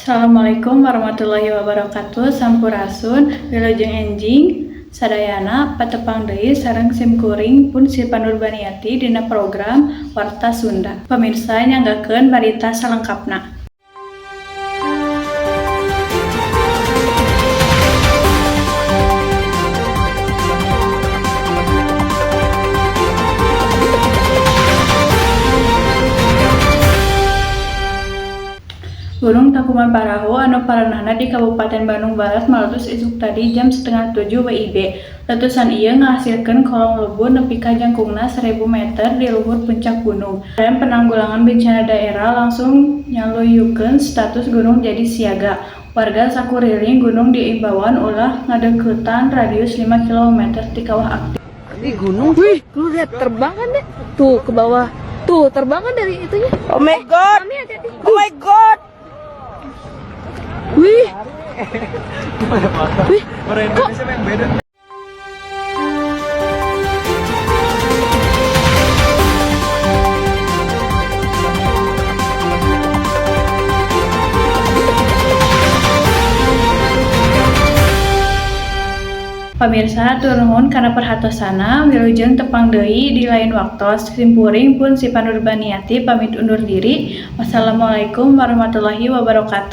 Assalamualaikum warahmatullahi wabarakatuh. Sampurasun, wilujeng enjing, sadayana patepang deui sareng simkuring pun si Panurbaniati dina program Warta Sunda. Pamirsa nyanggakeun barita salengkapna. Gunung Tangkuban Parahu anu paranahna di Kabupaten Bandung Barat maletus isuk tadi jam 6:30 WIB. Letusan ieu ngahasilkeun kolom lebu nepi ka jangkungna 1000 meter di luhur puncak gunung. Badan Penanggulangan Bencana Daerah langsung nyaluyukeun status gunung jadi siaga. Warga sakuriling gunung diimbauan ulah ngadeuketan radius 5 km ti kawah aktif. Di gunung, wih, lu lihat terbang kan deh, tuh ke bawah, tuh terbang kan dari itunya. Oh my god, Mami hati-hati. oh my god. Wih, wih, kok Pamirsa hatur nuhun kana perhatosana, wilujeng tepang deui di lain waktos. Simpuring pun si Panurbaniati pamit undur diri. Wassalamualaikum warahmatullahi wabarakatuh.